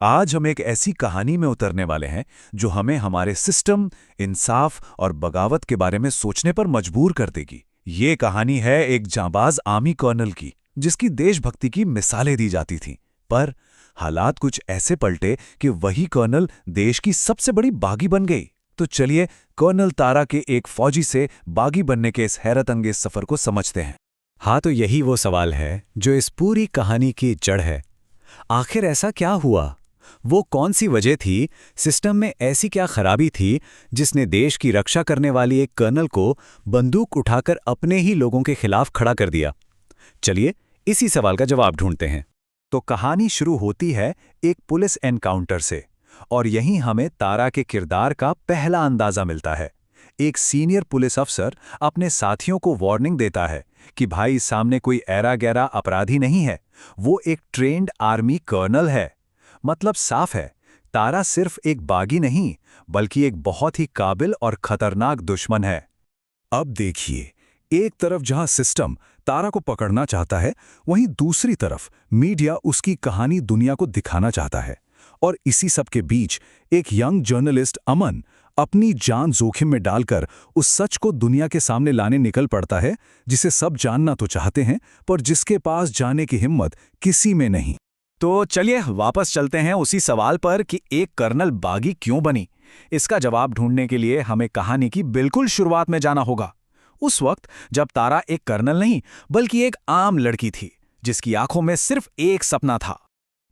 आज हम एक ऐसी कहानी में उतरने वाले हैं जो हमें हमारे सिस्टम, इंसाफ और बगावत के बारे में सोचने पर मजबूर कर देगी। ये कहानी है एक जांबाज आर्मी कर्नल की, जिसकी देशभक्ति की मिसालें दी जाती थीं। पर हालात कुछ ऐसे पलटे कि वही कर्नल देश की सबसे बड़ी बागी बन गई। तो चलिए कर्नल तारा के एक फौजी से बागी बनने के इस हैरतअंगेज सफर को समझते हैं। हाँ, तो यही वो सवाल है जो इस पूरी कहानी की जड़ है। आखिर ऐसा क्या हुआ? वो कौन सी वजह थी? सिस्टम में ऐसी क्या खराबी थी जिसने देश की रक्षा करने वाली एक कर्नल को बंदूक उठाकर अपने ही लोगों के खिलाफ खड़ा कर दिया? चलिए इसी सवाल का जवाब ढूंढते हैं। तो कहानी शुरू होती है एक पुलिस एनकाउंटर से, और यहीं हमें तारा के किरदार का पहला अंदाजा मिलता है। एक सीनियर पुलिस अफसर अपने साथियों को वार्निंग देता है कि भाई, सामने कोई ऐरा गैरा अपराधी नहीं है, वो एक ट्रेंड आर्मी कर्नल है। मतलब साफ है, तारा सिर्फ एक बागी नहीं, बल्कि एक बहुत ही काबिल और खतरनाक दुश्मन है। अब देखिए, एक तरफ जहां सिस्टम तारा को पकड़ना चाहता है, वहीं दूसरी तरफ मीडिया उसकी कहानी दुनिया को दिखाना चाहता है। और इसी सब के बीच एक यंग जर्नलिस्ट अमन अपनी जान जोखिम में डालकर उस सच को दुनिया के सामने लाने निकल पड़ता है, जिसे सब जानना तो चाहते हैं, पर जिसके पास जाने की हिम्मत किसी में नहीं। तो चलिए वापस चलते हैं उसी सवाल पर कि एक कर्नल बागी क्यों बनी। इसका जवाब ढूंढने के लिए हमें कहानी की बिल्कुल शुरुआत में जाना होगा। उस वक्त जब तारा एक कर्नल नहीं बल्कि एक आम लड़की थी, जिसकी आंखों में सिर्फ एक सपना था।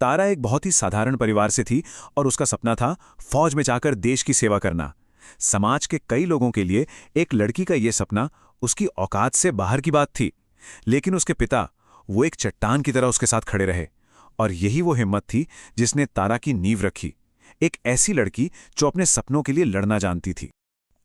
तारा एक बहुत ही साधारण परिवार से थी और उसका सपना था फौज में जाकर देश की सेवा करना। समाज के कई लोगों के लिए एक लड़की का यह सपना उसकी औकात से बाहर की बात थी, लेकिन उसके पिता वो एक चट्टान की तरह उसके साथ खड़े रहे। और यही वो हिम्मत थी जिसने तारा की नींव रखी। एक ऐसी लड़की जो अपने सपनों के लिए लड़ना जानती थी।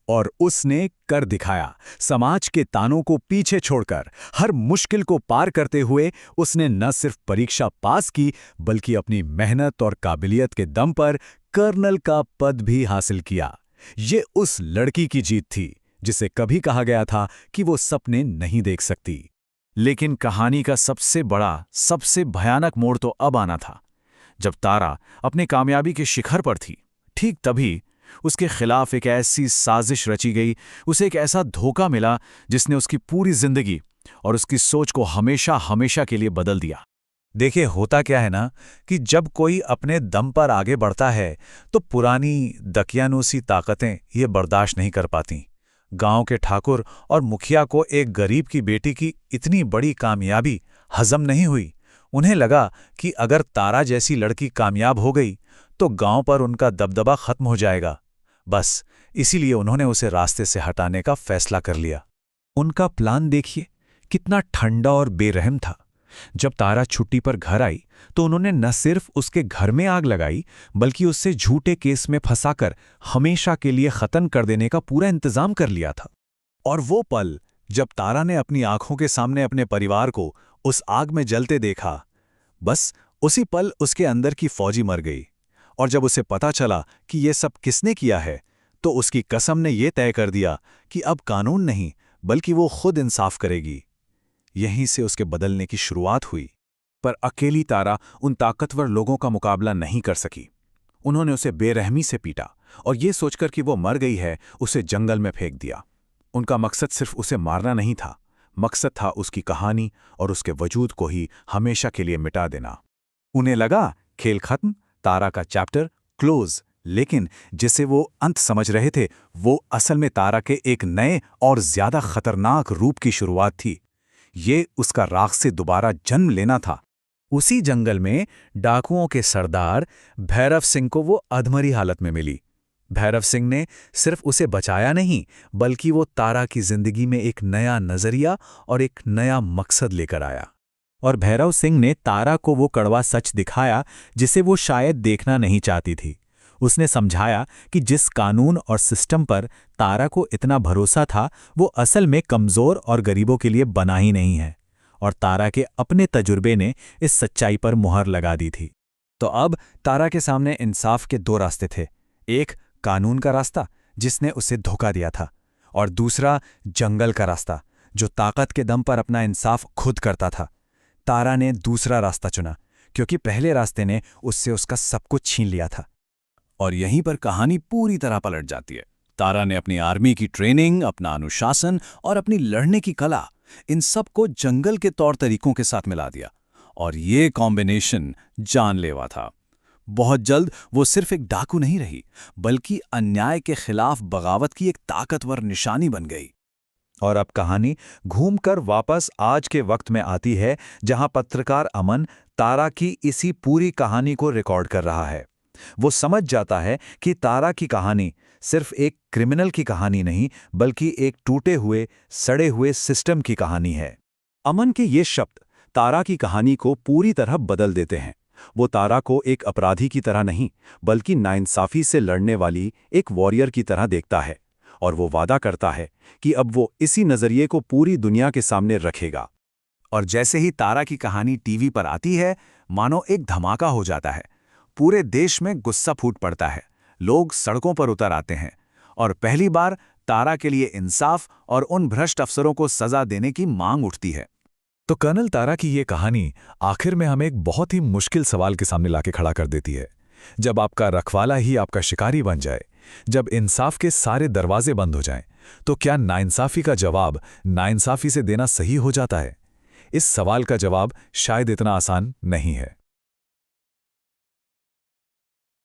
और उसने कर दिखाया। समाज के तानों को पीछे छोड़कर, हर मुश्किल को पार करते हुए उसने न सिर्फ परीक्षा पास की, बल्कि अपनी मेहनत और काबिलियत के दम पर कर्नल का पद भी हासिल किया। ये उस लड़की की जीत थी जिसे कभी कहा गया था कि वो सपने नहीं देख सकती। लेकिन कहानी का सबसे बड़ा, सबसे भयानक मोड़ तो अब आना था, जब तारा अपनी कामयाबी के शिखर पर थी। ठीक तभी उसके खिलाफ एक ऐसी साजिश रची गई, उसे एक ऐसा धोखा मिला जिसने उसकी पूरी जिंदगी और उसकी सोच को हमेशा हमेशा के लिए बदल दिया। देखिए, होता क्या है ना कि जब कोई अपने दम पर आगे बढ़ता है तो पुरानी दकियानूसी ताकतें ये बर्दाश्त नहीं कर पातीं। गांव के ठाकुर और मुखिया को एक गरीब की बेटी की इतनी बड़ी कामयाबी हजम नहीं हुई। उन्हें लगा कि अगर तारा जैसी लड़की कामयाब हो गई तो गांव पर उनका दबदबा खत्म हो जाएगा। बस इसीलिए उन्होंने उसे रास्ते से हटाने का फैसला कर लिया। उनका प्लान देखिए, कितना ठंडा और बेरहम था। जब तारा छुट्टी पर घर आई तो उन्होंने न सिर्फ उसके घर में आग लगाई, बल्कि उससे झूठे केस में फंसाकर हमेशा के लिए खत्म कर देने का पूरा इंतजाम कर लिया था। और वो पल जब तारा ने अपनी आंखों के सामने अपने परिवार को उस आग में जलते देखा, बस उसी पल उसके अंदर की फौजी मर गई। और जब उसे पता चला कि ये सब किसने किया है, तो उसकी कसम ने यह तय कर दिया कि अब कानून नहीं, बल्कि वो खुद इंसाफ करेगी। यहीं से उसके बदलने की शुरुआत हुई। पर अकेली तारा उन ताकतवर लोगों का मुकाबला नहीं कर सकी। उन्होंने उसे बेरहमी से पीटा और ये सोचकर कि वो मर गई है, उसे जंगल में फेंक दिया। उनका मकसद सिर्फ उसे मारना नहीं था, मकसद था उसकी कहानी और उसके वजूद को ही हमेशा के लिए मिटा देना। उन्हें लगा खेल खत्म, तारा का चैप्टर क्लोज। लेकिन जिसे वो अंत समझ रहे थे, वो असल में तारा के एक नए और ज्यादा खतरनाक रूप की शुरुआत थी। ये उसका राख से दोबारा जन्म लेना था। उसी जंगल में डाकुओं के सरदार भैरव सिंह को वो अधमरी हालत में मिली। भैरव सिंह ने सिर्फ उसे बचाया नहीं, बल्कि वो तारा की जिंदगी में एक नया नजरिया और एक नया मकसद लेकर आया। और भैरव सिंह ने तारा को वो कड़वा सच दिखाया जिसे वो शायद देखना नहीं चाहती थी। उसने समझाया कि जिस कानून और सिस्टम पर तारा को इतना भरोसा था, वो असल में कमज़ोर और गरीबों के लिए बना ही नहीं है। और तारा के अपने तजुर्बे ने इस सच्चाई पर मुहर लगा दी थी। तो अब तारा के सामने इंसाफ के दो रास्ते थे। एक कानून का रास्ता, जिसने उसे धोखा दिया था, और दूसरा जंगल का रास्ता, जो ताकत के दम पर अपना इंसाफ खुद करता था। तारा ने दूसरा रास्ता चुना, क्योंकि पहले रास्ते ने उससे उसका सब कुछ छीन लिया था। और यहीं पर कहानी पूरी तरह पलट जाती है। तारा ने अपनी आर्मी की ट्रेनिंग, अपना अनुशासन और अपनी लड़ने की कला, इन सब को जंगल के तौर तरीकों के साथ मिला दिया, और ये कॉम्बिनेशन जानलेवा था। बहुत जल्द वो सिर्फ एक डाकू नहीं रही, बल्कि अन्याय के खिलाफ बगावत की एक ताकतवर निशानी बन गई। और अब कहानी घूमकर वापस आज के वक्त में आती है, जहां पत्रकार अमन तारा की इसी पूरी कहानी को रिकॉर्ड कर रहा है। वो समझ जाता है कि तारा की कहानी सिर्फ एक क्रिमिनल की कहानी नहीं, बल्कि एक टूटे हुए, सड़े हुए सिस्टम की कहानी है। अमन के ये शब्द तारा की कहानी को पूरी तरह बदल देते हैं। वो तारा को एक अपराधी की तरह नहीं, बल्कि नाइंसाफी से लड़ने वाली एक वॉरियर की तरह देखता है, और वो वादा करता है कि अब वो इसी नज़रिए को पूरी दुनिया के सामने रखेगा। और जैसे ही तारा की कहानी टीवी पर आती है, मानो एक धमाका हो जाता है। पूरे देश में गुस्सा फूट पड़ता है, लोग सड़कों पर उतर आते हैं, और पहली बार तारा के लिए इंसाफ और उन भ्रष्ट अफसरों को सजा देने की मांग उठती है। तो कर्नल तारा की ये कहानी आखिर में हमें एक बहुत ही मुश्किल सवाल के सामने लाके खड़ा कर देती है। जब आपका रखवाला ही आपका शिकारी बन जाए, जब इंसाफ के सारे दरवाजे बंद हो जाएं, तो क्या नाइंसाफी का जवाब नाइंसाफी से देना सही हो जाता है? इस सवाल का जवाब शायद इतना आसान नहीं है।